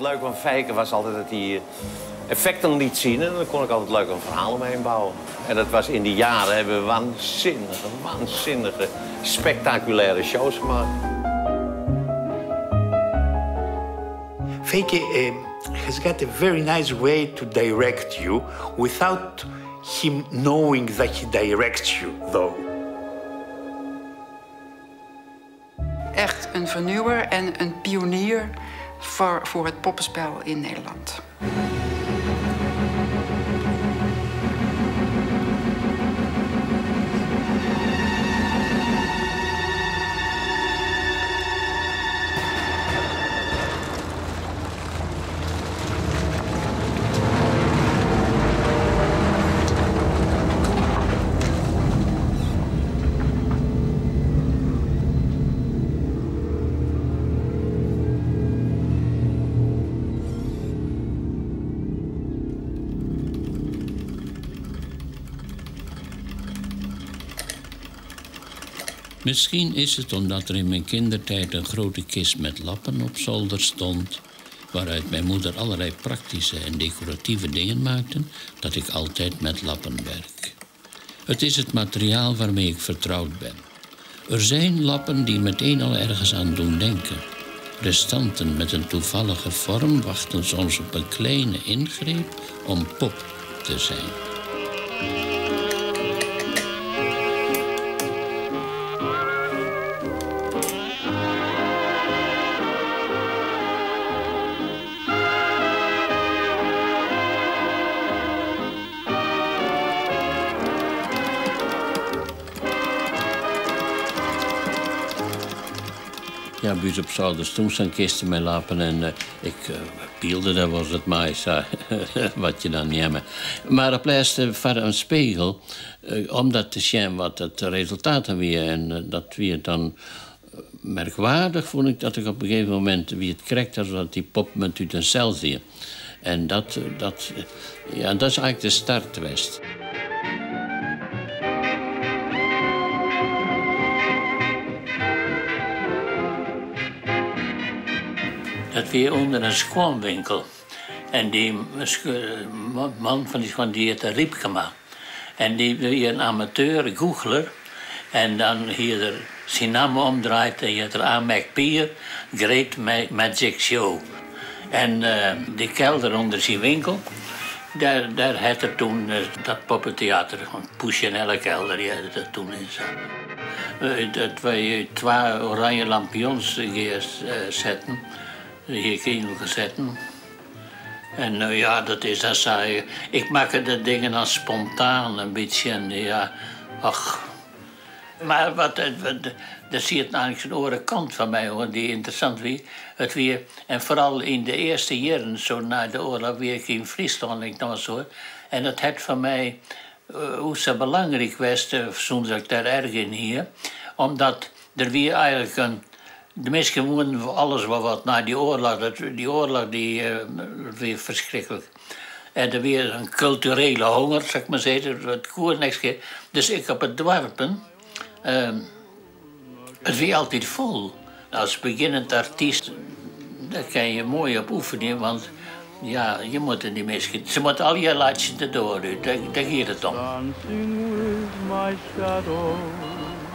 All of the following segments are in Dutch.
leuke van Fijken was altijd dat hij effecten liet zien. En dan kon ik altijd leuk een verhaal omheen bouwen. En dat was in die jaren hebben we waanzinnige, spectaculaire shows gemaakt. Fijke has got a very nice way to direct you without him knowing that he directs you, though. Echt een vernieuwer en een pionier voor het poppenspel in Nederland. Misschien is het omdat er in mijn kindertijd een grote kist met lappen op zolder stond, waaruit mijn moeder allerlei praktische en decoratieve dingen maakte, dat ik altijd met lappen werk. Het is het materiaal waarmee ik vertrouwd ben. Er zijn lappen die meteen al ergens aan doen denken. Restanten met een toevallige vorm wachten soms op een kleine ingreep om pop te zijn. Ja, buiten op zouden toen staan kisten met lappen en ik pielde, dat was het mais, wat je dan neemt. Maar op laatste van een spiegel, om dat te zien wat het resultaten weer en dat weer dan merkwaardig vond ik dat ik op een gegeven moment wie het krijgt alsof die pop met uit een cel zie. En dat is eigenlijk de start geweest. Dat weer onder een schoonwinkel. En die man die heette Riepkema. En die was een amateur, googler. En dan hier er zijn naam omdraait en je had er aanmerkt Pier, Great Magic Show. En die kelder onder zijn winkel, daar had er toen dat poppentheater, Poesje en Elle kelder, die had er toen in zat. Dat wij 2 oranje lampions zetten. Hier kunnen zetten. En ja, dat is dat saai. Ik maak de dingen dan spontaan een beetje. En ja, ach. Maar dat zie je eigenlijk zo'n andere kant van mij, hoor, die interessant het weer. En vooral in de eerste jaren, zo na de oorlog, weer ik in Friesland, ik nog zo. En dat had van mij, hoe zo belangrijk was, soms ik daar erg in hier, omdat er weer eigenlijk de mensen woonden alles wat na die oorlog weer verschrikkelijk. En er weer een culturele honger, zeg ik maar zeggen, het koer niks. Dus ik op het dorpen, het weer altijd vol. Als beginnend artiest, daar kan je mooi op oefenen, want ja, je moet er niet mensen. Ze moeten al je laatjes erdoor, daar gaat het om.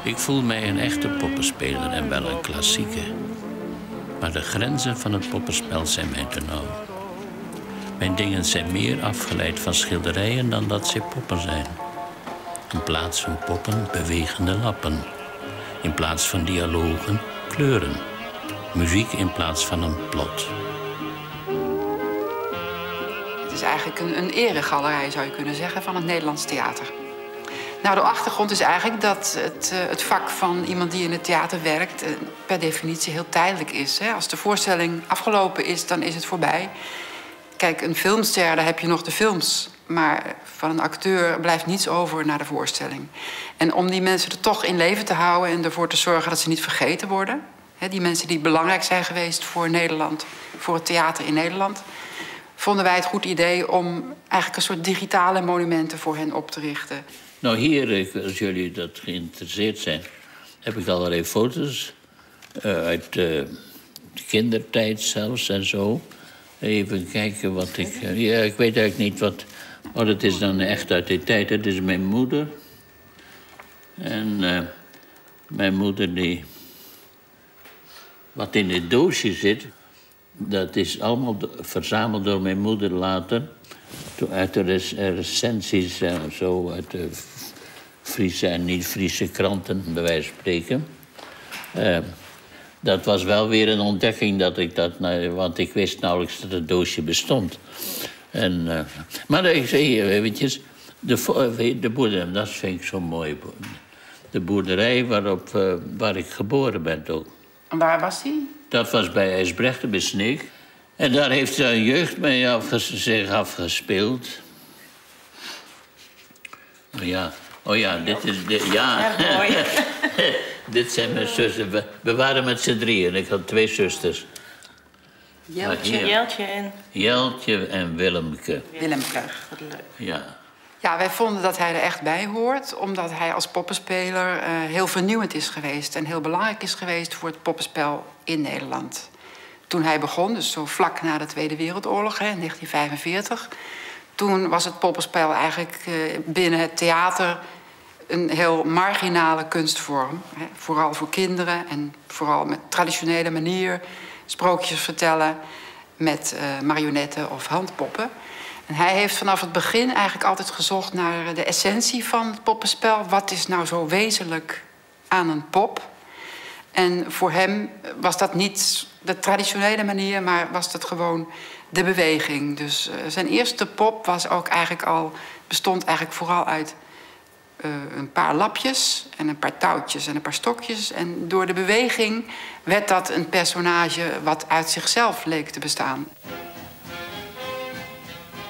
Ik voel mij een echte poppenspeler en wel een klassieke. Maar de grenzen van het poppenspel zijn mij te nauw. Mijn dingen zijn meer afgeleid van schilderijen dan dat ze poppen zijn. In plaats van poppen, bewegende lappen. In plaats van dialogen, kleuren. Muziek in plaats van een plot. Het is eigenlijk een eregalerij, zou je kunnen zeggen, van het Nederlands theater. Nou, de achtergrond is eigenlijk dat het vak van iemand die in het theater werkt per definitie heel tijdelijk is. Hè? Als de voorstelling afgelopen is, dan is het voorbij. Kijk, een filmster, daar heb je nog de films. Maar van een acteur blijft niets over na de voorstelling. En om die mensen er toch in leven te houden en ervoor te zorgen dat ze niet vergeten worden. Hè, die mensen die belangrijk zijn geweest voor Nederland, voor het theater in Nederland, vonden wij het goed idee om eigenlijk een soort digitale monumenten voor hen op te richten. Nou, hier, als jullie dat geïnteresseerd zijn, heb ik allerlei foto's uit de kindertijd zelfs en zo. Even kijken wat ik... ja, ik weet eigenlijk niet wat... Oh, dat is dan echt uit die tijd. Dat is mijn moeder. En mijn moeder die... Wat in dit doosje zit... Dat is allemaal verzameld door mijn moeder later. Uit de recensies en zo. Uit de Friese en niet-Friese kranten, bij wijze van spreken. Dat was wel weer een ontdekking dat ik dat... want ik wist nauwelijks dat het doosje bestond. En, maar ik zei eventjes... De boerderij, dat vind ik zo mooi. De boerderij waar ik geboren ben ook. En waar was die? Dat was bij IJsbrechten, bij Sneek. En daar heeft zijn jeugd mee zich afgespeeld. Oh ja, dit is... Ja, mooi. Dit zijn mijn zussen. We waren met z'n drieën. Ik had 2 zusters. Jeltje en Willemke. Willemke. Wat leuk. Ja. Ja, wij vonden dat hij er echt bij hoort, omdat hij als poppenspeler heel vernieuwend is geweest en heel belangrijk is geweest voor het poppenspel in Nederland. Toen hij begon, dus zo vlak na de Tweede Wereldoorlog, in 1945, toen was het poppenspel eigenlijk binnen het theater een heel marginale kunstvorm. Vooral voor kinderen en vooral met traditionele manier, sprookjes vertellen met marionetten of handpoppen. En hij heeft vanaf het begin eigenlijk altijd gezocht naar de essentie van het poppenspel. Wat is nou zo wezenlijk aan een pop? En voor hem was dat niet de traditionele manier, maar was dat gewoon de beweging. Dus zijn eerste pop bestond eigenlijk vooral uit een paar lapjes en een paar touwtjes en een paar stokjes. En door de beweging werd dat een personage wat uit zichzelf leek te bestaan.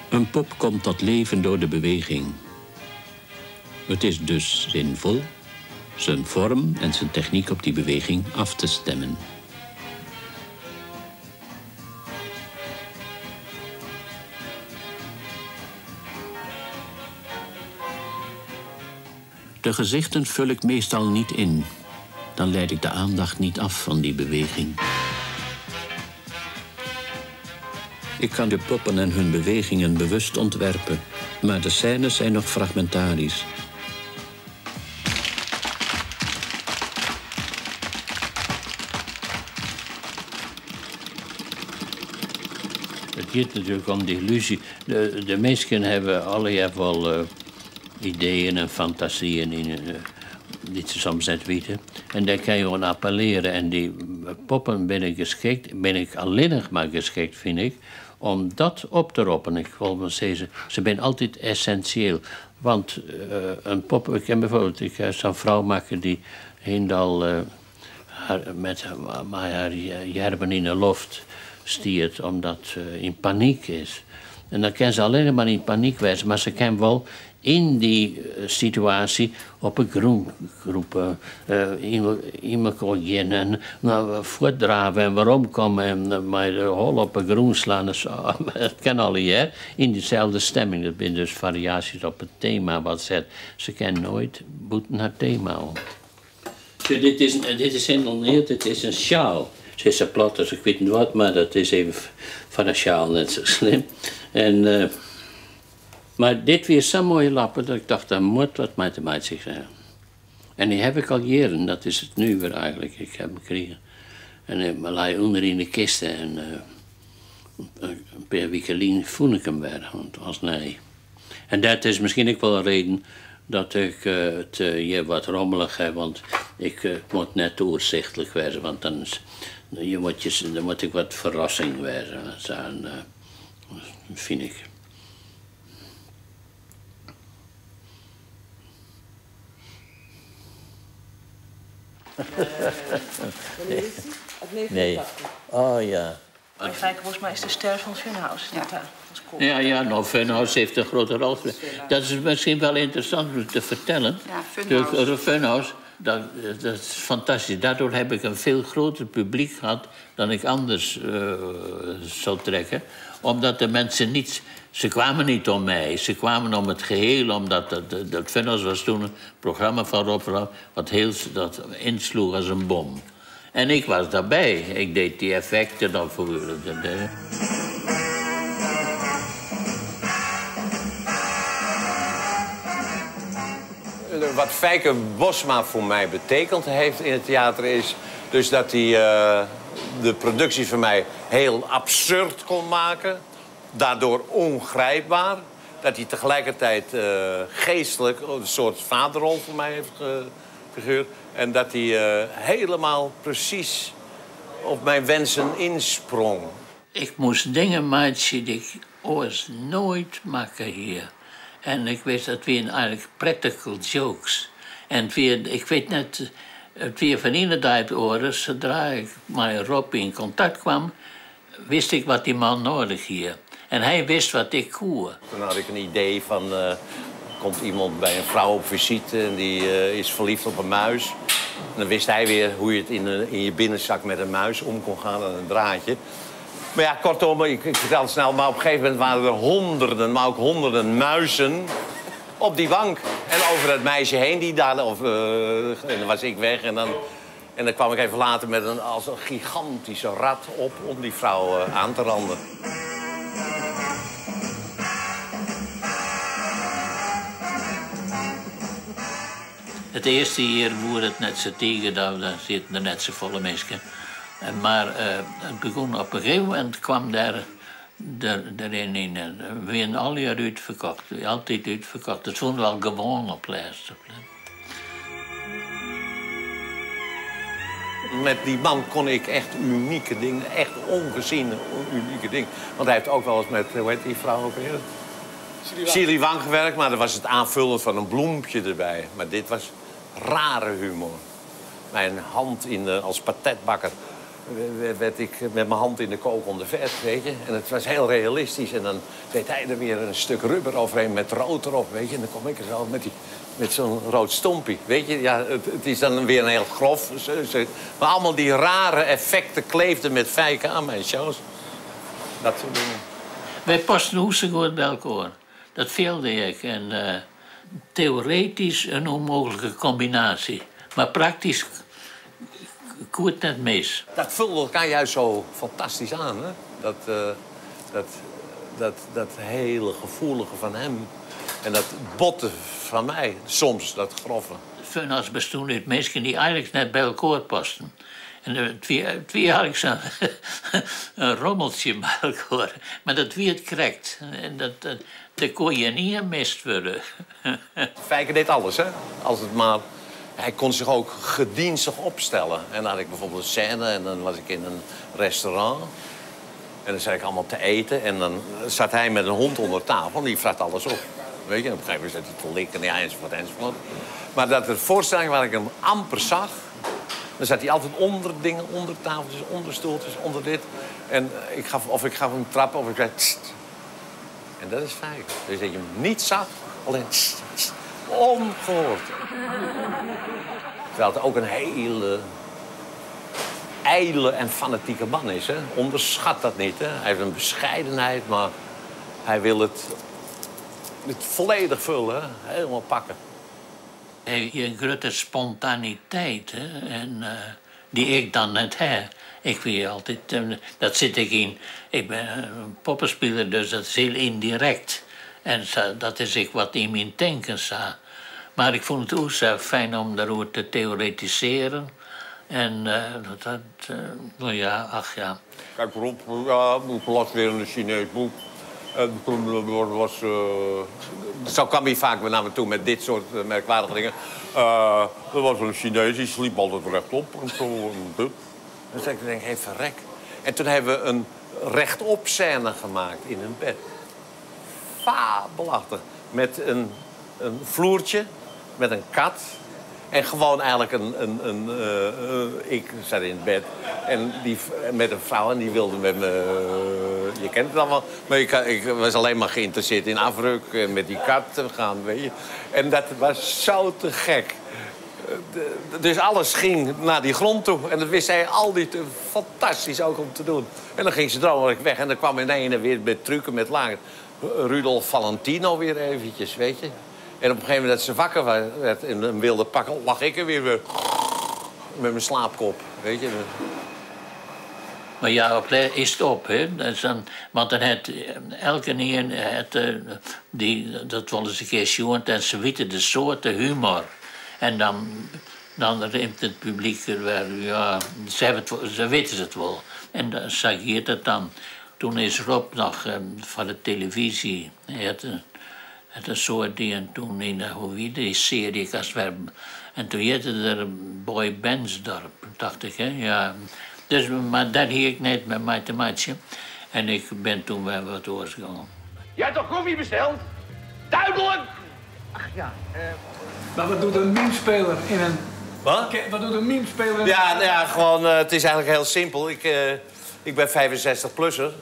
Een pop komt tot leven door de beweging. Het is dus zinvol zijn vorm en zijn techniek op die beweging af te stemmen. De gezichten vul ik meestal niet in. Dan leid ik de aandacht niet af van die beweging. Ik kan de poppen en hun bewegingen bewust ontwerpen, maar de scènes zijn nog fragmentarisch. Het gaat natuurlijk om de illusie. De mensen hebben allerlei ideeën en fantasieën die ze soms net weten. En daar kan je gewoon appelleren. En die poppen ben ik alleen nog maar geschikt, vind ik, om dat op te roepen. Ik wil maar zeggen, ze zijn altijd essentieel. Want een pop, ik ken bijvoorbeeld, ik zo'n vrouw maken die Heendal met haar jerben in de loft stiert, omdat ze in paniek is. En dan kan ze alleen maar in paniek wezen, maar ze kan wel in die situatie op een groep iemand kon gaan en voortdraven en waarom komen en maar de hol op een groen slaan. Het kan al hier in diezelfde stemming. Dat zijn dus variaties op het thema wat zet. Ze kan nooit boeten haar thema op. Dit is inderdaad, het is een sjaal. Ze is zo plat als ik weet niet wat, maar dat is even van een sjaal net zo slim. En, maar dit weer zo'n mooie lappen dat ik dacht, dat moet wat mathematisch zijn. En die heb ik al jaren, dat is het nu weer eigenlijk. Ik heb hem gekregen. En ik lag onder in de kisten en een paar weken voel ik hem weer, want het was nee. En dat is misschien ook wel een reden dat ik het hier wat rommelig heb, want ik moet net doorzichtelijk wezen, want dan moet ik wat verrassing wezen. Dat vind ik. Nee. Oh ja. Volgens mij is de ster van Funhouse. Ja, nou, Funhouse heeft een grote rol. Dat is misschien wel interessant om te vertellen. Ja, Funhouse, dat is fantastisch. Daardoor heb ik een veel groter publiek gehad dan ik anders zou trekken. Omdat de mensen niet... Ze kwamen niet om mij, ze kwamen om het geheel, omdat dat Funhouse was toen een programma van Rob dat insloeg als een bom. En ik was daarbij. Ik deed die effecten dan voor... Wat Feike Bosma voor mij betekend heeft in het theater is... dus dat hij de productie van mij heel absurd kon maken. Daardoor ongrijpbaar. Dat hij tegelijkertijd geestelijk een soort vaderrol voor mij heeft gefiguurd. En dat hij helemaal precies op mijn wensen insprong. Ik moest dingen maken die ik ooit nooit maken hier. En ik wist dat we eigenlijk practical jokes. En ik weet net, het weer van inderdaad oren, zodra ik met Rob in contact kwam, wist ik wat die man nodig hier. En hij wist wat ik koer. Toen had ik een idee van, komt iemand bij een vrouw op visite en die is verliefd op een muis. En dan wist hij weer hoe je het in je binnenzak met een muis om kon gaan en een draadje. Maar ja, kortom, ik vertel het snel, maar op een gegeven moment waren er honderden, maar ook honderden muizen op die bank. En over dat meisje heen, die daar, en dan was ik weg en dan kwam ik even later met als een gigantische rat op om die vrouw aan te randen. Het eerste jaar woer het net zo tegen, daar zitten er net zo volle mensen. Maar het begon op een gegeven moment, kwam erin in. We hebben al jaar uitverkocht, altijd uitverkocht. Het vonden we al gewoon op lijst. Met die man kon ik echt unieke dingen, echt ongeziene unieke dingen. Want hij heeft ook wel eens met, hoe heet die vrouw ook weer? Silly Wang gewerkt, maar dan was het aanvullen van een bloempje erbij. Maar dit was rare humor. Mijn hand als patetbakker werd ik met mijn hand in de kokende vet, weet je. En het was heel realistisch. En dan deed hij er weer een stuk rubber overheen met rood erop, weet je. En dan kom ik er zo met zo'n rood stompie, weet je. Ja, het is dan weer een heel grof. Maar allemaal die rare effecten kleefden met Feike aan mijn shows. Dat soort dingen. Wij pasten hoesten bij elkaar. Dat veelde ik. En theoretisch een onmogelijke combinatie. Maar praktisch koert net mis. Dat vulde elkaar juist zo fantastisch aan, hè? Dat hele gevoelige van hem. En dat botte van mij, soms dat grove. Funas bestond uit mensen die eigenlijk net bij elkaar pasten. En twee had ik zo'n een rommeltje bij elkaar. Maar dat wie het correct. En dat kon je niet gemist worden. Feike deed alles, hè? Als het maar... Hij kon zich ook gedienstig opstellen. En dan had ik bijvoorbeeld een scène en dan was ik in een restaurant. En dan zat ik allemaal te eten. En dan zat hij met een hond onder tafel en die vrat alles op. Weet je, en op een gegeven moment zat hij te likken, ja, enzovoort. Maar dat er voorstellingen waar ik hem amper zag... dan zat hij altijd onder dingen, onder tafeltjes, onder stoeltjes, onder dit. En ik gaf hem trappen of ik zei... Tst. En dat is fijn. Dus dat je hem niet zag, alleen tst, tst. Ongehoord. Terwijl het ook een hele ijle en fanatieke man is. Hè? Onderschat dat niet. Hè? Hij heeft een bescheidenheid, maar hij wil het volledig vullen. Hè? Helemaal pakken. Hij heeft een grote spontaniteit. Hè? En, die ik dan net heb. Ik weet altijd, dat zit ik in. Ik ben een poppenspeler, dus dat is heel indirect. En dat is ik wat in mijn denken sta. Maar ik vond het ook zo fijn om daarover te theoretiseren. En nou ja, ach ja. Kijk, Rob, ja, ik las weer een Chinees boek. En toen was... Zo kwam hij vaak naar me toe met dit soort merkwaardige dingen. Er was een Chinees, die sliep altijd rechtop. En zo, dus ik denk, hé, verrek. En toen hebben we een rechtop scène gemaakt in een bed. Fabelachtig. Met een vloertje, met een kat. En gewoon eigenlijk ik zat in het bed en met een vrouw en die wilde met me... je kent het allemaal. Maar ik was alleen maar geïnteresseerd in afruk en met die kat gaan, weet je. En dat was zo te gek. Dus alles ging naar die grond toe. En dat wist hij altijd fantastisch ook om te doen. En dan ging ze droomelijk weg. En dan kwam ineens weer met trucken, met lagen. Rudolf Valentino weer eventjes, weet je. En op een gegeven moment dat ze wakker werd in een wilde pakken, lag ik er weer met mijn slaapkop, weet je. Maar ja, op is het op, hè. Want dan had elke keer dat wilden ze een keer zien en ze weten de soorten humor. En dan remt het publiek wel, ja, ze weten het wel. En dan zag je het dan. Toen is Rob nog van de televisie, hij had een soort die en toen in die serie en toen heette er Boy Bensdorp, dacht ik, hè, ja. Dus, maar dat hier ik net met mijn maatje. En ik ben toen wel wat doorgegaan. Jij hebt toch koffie besteld? Duidelijk! Ach ja, Maar wat doet een meme-speler in een... Wat? Wat doet een meme-speler in Ja, nou ja, gewoon, het is eigenlijk heel simpel. Ik ben 65-plusser.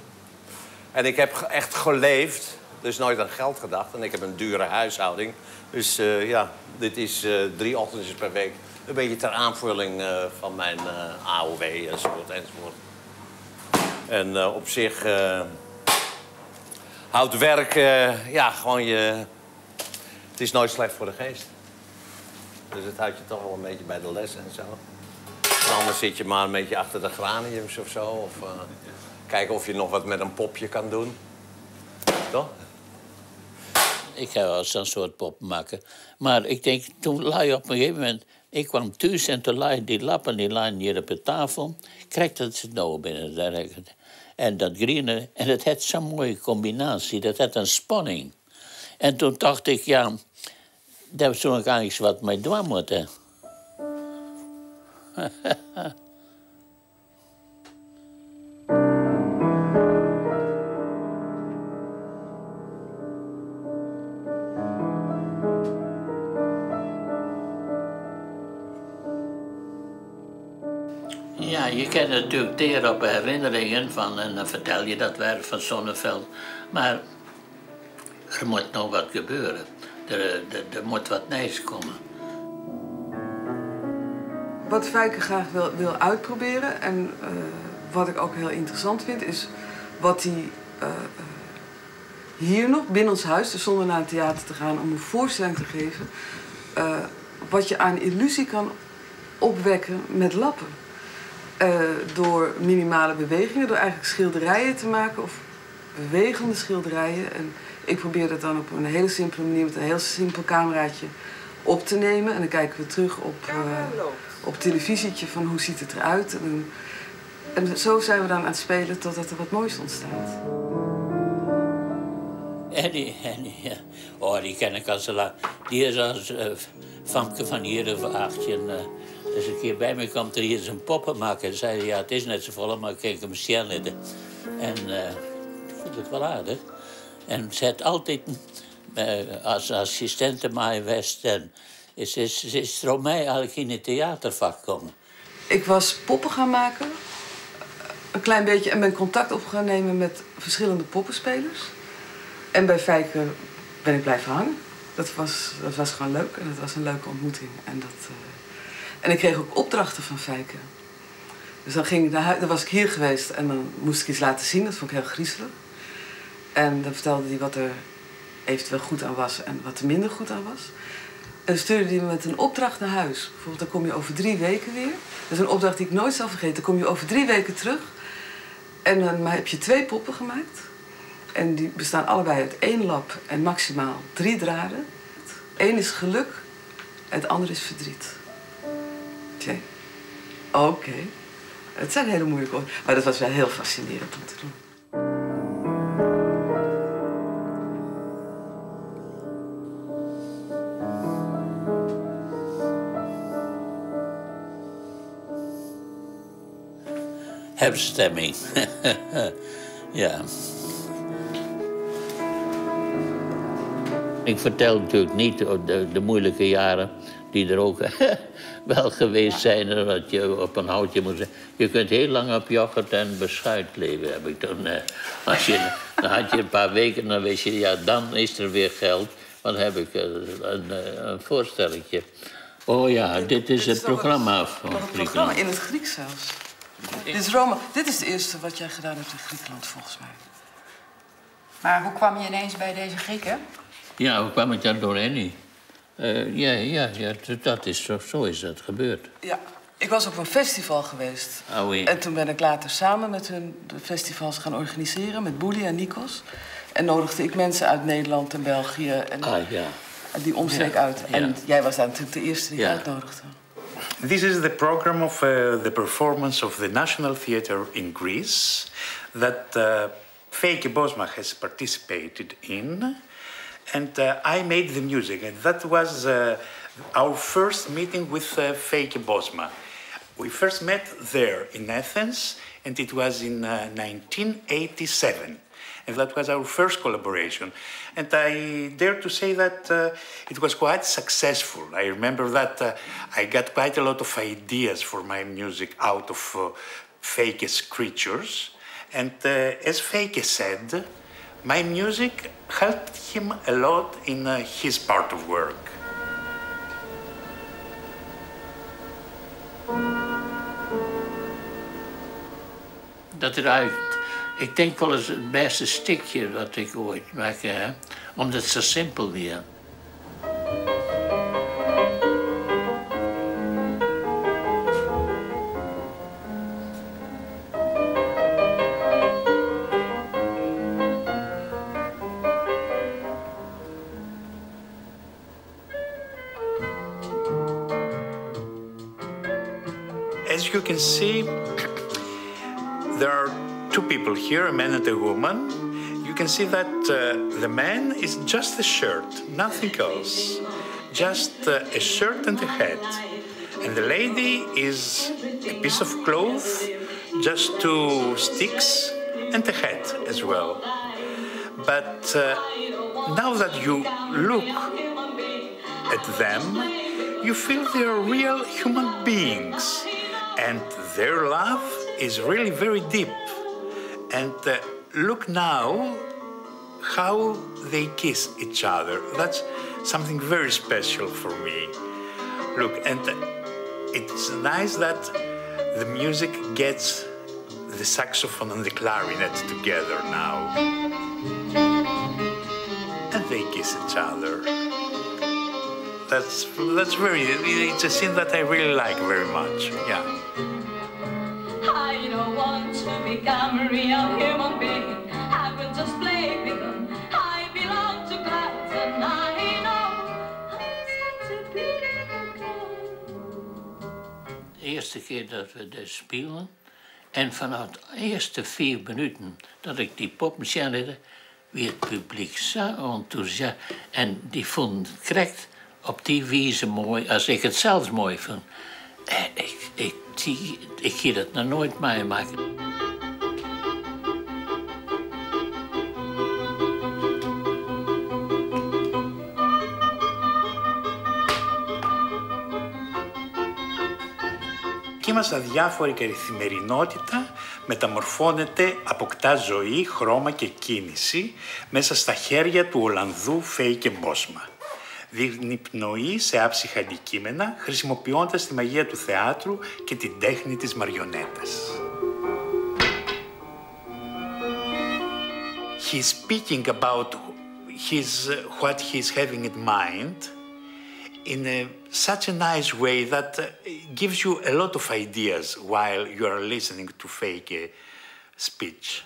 En ik heb echt geleefd, dus nooit aan geld gedacht. En ik heb een dure huishouding. Dus ja, dit is 3 ochtendjes per week. Een beetje ter aanvulling van mijn AOW enzovoort. En op zich houdt werk, ja, gewoon je... Het is nooit slecht voor de geest. Dus het houdt je toch wel een beetje bij de les en zo. En anders zit je maar een beetje achter de graniums of zo. Of kijken of je nog wat met een popje kan doen. Toch? Ik ga wel zo'n soort pop maken. Maar ik denk, toen lag je op een gegeven moment... Ik kwam thuis en toen lag die lappen die lagen hier op de tafel. Krijg dat ze nou binnen. En dat groene. En dat had zo'n mooie combinatie. Dat had een spanning. En toen dacht ik, ja... Daar zou ik eigenlijk wat mee doen moeten. Ja, je kent natuurlijk teer op herinneringen van... en dan vertel je dat werk van Sonneveld. Maar er moet nog wat gebeuren. Er moet wat nieuws komen. Wat Fijke graag wil uitproberen en wat ik ook heel interessant vind... is wat hij hier nog, binnen ons huis, dus zonder naar het theater te gaan... om een voorstelling te geven... wat je aan illusie kan opwekken met lappen. Door minimale bewegingen, door eigenlijk schilderijen te maken... of bewegende schilderijen. En ik probeer dat dan op een hele simpele manier... met een heel simpel cameraatje op te nemen. En dan kijken we terug op het televisietje van hoe ziet het eruit. En zo zijn we dan aan het spelen totdat er wat moois ontstaat. Henny, ja. Oh, die ken ik al zo lang. Die is als Famke van Heerenvaartje. Dus een keer bij me kwam er hier zijn poppen maken. En zei ja, het is net zo vol, maar ik kan hem snellen. En ik vond het wel aardig. En ze had altijd als assistente mij West. En ze is door mij eigenlijk in het theatervak gekomen. Ik was poppen gaan maken, een klein beetje, en ben contact op gaan nemen met verschillende poppenspelers. En bij Fijke ben ik blijven hangen. Dat was gewoon leuk en dat was een leuke ontmoeting. En ik kreeg ook opdrachten van Fijke. Dus dan was ik hier geweest en dan moest ik iets laten zien. Dat vond ik heel griezelig. En dan vertelde hij wat er eventueel goed aan was en wat er minder goed aan was. En dan stuurde hij me met een opdracht naar huis. Bijvoorbeeld, dan kom je over 3 weken weer. Dat is een opdracht die ik nooit zal vergeten. Dan kom je over 3 weken terug. En dan heb je 2 poppen gemaakt. En die bestaan allebei uit 1 lap en maximaal 3 draden. 1 is geluk en het andere is verdriet. Oké. Okay. Het zijn hele moeilijke woorden. Maar dat was wel heel fascinerend om te doen. Herfststemming. Ja. Ik vertel natuurlijk niet de moeilijke jaren die er ook wel geweest zijn. Dat je op een houtje moet zijn. Je kunt heel lang op yoghurt en beschuit leven, heb ik toen. Dan had je een paar weken, dan wist je, ja, dan is er weer geld. Dan heb ik een voorstellingje. Oh ja, dit is het programma van Griekenland. Het programma in het Grieks zelfs. Dit is Rome. Dit is het eerste wat jij gedaan hebt in Griekenland, volgens mij. Maar hoe kwam je ineens bij deze Grieken? Ja, hoe kwam ik daar doorheen? Ja, dat is zo is dat gebeurd. Ja. Ik was op een festival geweest. Oh, oui. En toen ben ik later samen met hun de festivals gaan organiseren, met Boelie en Nikos. En nodigde ik mensen uit Nederland en België en die omstreek uit. En jij was daar natuurlijk de eerste die uitnodigde. This is the program of the performance of the National Theatre in Greece that Feike Bosma has participated in. And I made the music. And that was our first meeting with Feike Bosma. We first met there in Athens, and it was in 1987. And that was our first collaboration. And I dare to say that it was quite successful. I remember that I got quite a lot of ideas for my music out of Feike's creatures. And as Feike said, my music helped him a lot in his part of work. Dat eruit. Ik denk wel eens het beste stukje wat ik ooit maak, hè? Omdat het zo simpel weer. As you can see, there are two people here, a man and a woman. You can see that the man is just a shirt, nothing else. Just a shirt and a hat. And the lady is a piece of cloth, just two sticks and a hat as well. But now that you look at them, you feel they're real human beings. And their love is really very deep. And look now how they kiss each other. That's something very special for me. Look, and it's nice that the music gets the saxophone and the clarinet together now. And they kiss each other. That's very, it's a scene that I really like very much, yeah. I don't want to become a real human being. I will just play with them. I belong to clouds and I know I'm such a beautiful girl. De eerste keer dat we dus spelen, en vanaf de eerste 4 minuten dat ik die popmuziek deed, weer het publiek zo enthousiast. En die vonden het correct op die wijze mooi, als ik het zelfs mooi vond. En ik ga dat nog nooit meemaken. Μας αδιάφορη καθημερινότητα μεταμορφώνεται, αποκτά ζωή, χρώμα και κίνηση μέσα στα χέρια του Ολλανδού Feike Bosma. Δίνει πνοή σε άψυχα αντικείμενα, χρησιμοποιώντας τη μαγεία του θεάτρου και την τέχνη της μαριονέτας. He's speaking about what he's having in mind in such a nice way that gives you a lot of ideas while you are listening to Feike speech.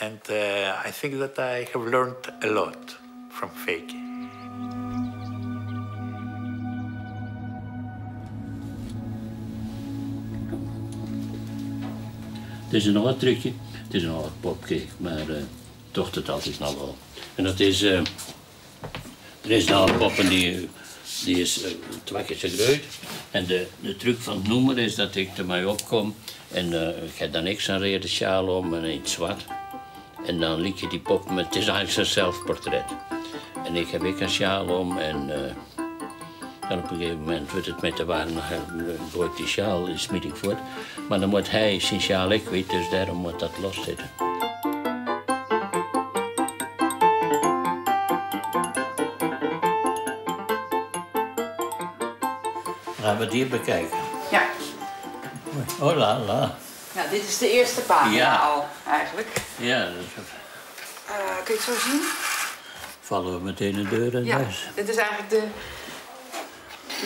And I think that I have learned a lot from Feike. Het is een oud trucje, het is een oud popje, maar toch dat altijd nog wel. En dat is, er is een oude pop en die is 2 keer zo groot. En de truc van het noemen is dat ik ermee opkom en ik heb dan niks aan reden sjaal om en iets zwart. En dan liet je die pop met, het is eigenlijk zijn zelfportret. En ik heb een sjaal om en dan op een gegeven moment wordt het met de warm, gooit die sjaal, die smiet ik voort. Maar dan moet hij zijn sjaal ik weet, dus daarom moet dat loszitten. Gaan we die bekijken? Ja. Oh la la. Nou, dit is de eerste pagina al, eigenlijk. Ja. Kun je het zo zien? Vallen we meteen de deur in huis? Dit is eigenlijk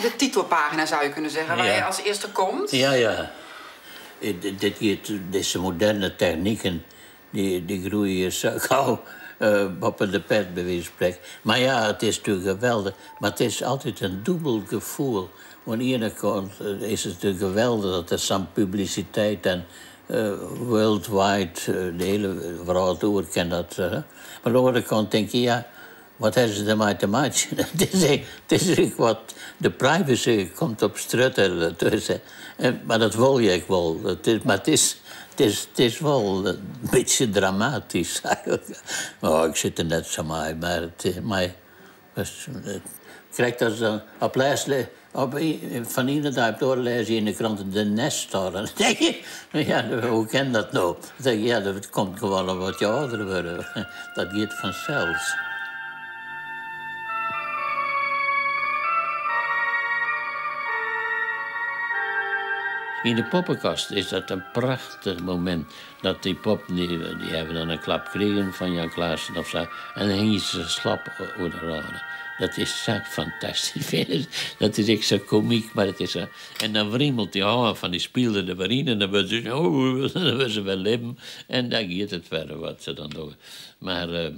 de titelpagina, zou je kunnen zeggen, waar je als eerste komt. Ja. Deze moderne technieken, die groeien zo gauw op de pet, bij wijze van spreken. Maar ja, het is natuurlijk geweldig. Maar het is altijd een dubbel gevoel. Aan de ene kant is het natuurlijk geweldig dat er zo'n publiciteit en worldwide, de hele wereld door kan dat. Maar aan de andere kant denk je, ja, wat hebben ze ermee te maken? Het is wat de privacy komt op strutten tussen. Maar dat wil je wel. Het is wel een beetje dramatisch eigenlijk. Oh, ik zit er net zo mee, maar krijg dat zo op lezen. Van ieder dag doorlezen in de krant de Nestor. Dan denk je, ja, hoe kan dat nou? Dan denk je, ja, dat komt gewoon omdat je ouder wordt. Dat gaat vanzelf. In de poppenkast is dat een prachtig moment. Dat die poppen, die hebben dan een klap gekregen van Jan Klaassen of zo. En dan hingen ze slap over de raden. Dat is zo fantastisch. Dat is echt zo komiek, maar het is zo. En dan wriemelt die houden van die speelden er weer in. En dan willen ze wel leven. En dan gaat het verder wat ze dan doen. Maar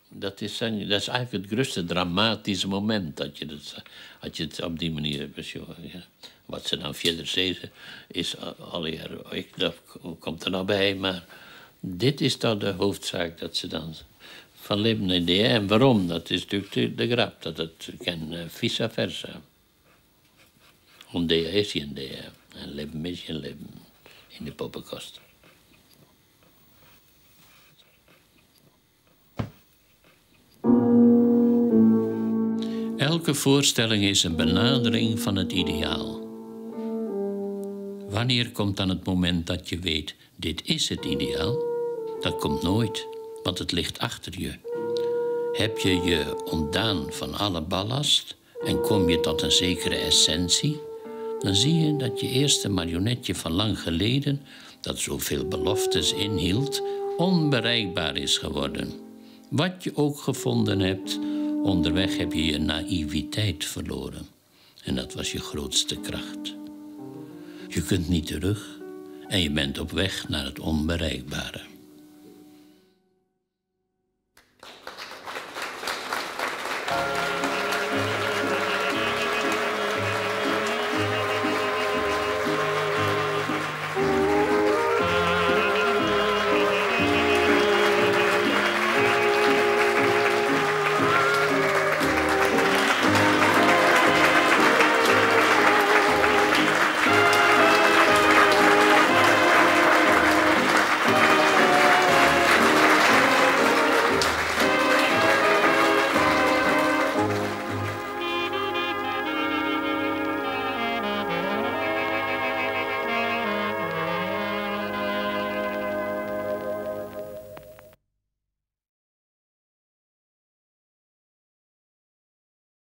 dat is eigenlijk het grootste dramatische moment. Dat je het op die manier hebt. Ja. Wat ze dan verder zeggen, is alweer, dat komt er nou bij, maar dit is dan de hoofdzaak dat ze dan van leven in de en waarom? Dat is natuurlijk de grap, dat het kan vice versa. Een is geen de en leven is geen leven in de poppenkast. Elke voorstelling is een benadering van het ideaal. Wanneer komt dan het moment dat je weet, dit is het ideaal? Dat komt nooit, want het ligt achter je. Heb je je ontdaan van alle ballast en kom je tot een zekere essentie, dan zie je dat je eerste marionetje van lang geleden, dat zoveel beloftes inhield, onbereikbaar is geworden. Wat je ook gevonden hebt, onderweg heb je je naïviteit verloren. En dat was je grootste kracht. Je kunt niet terug en je bent op weg naar het onbereikbare.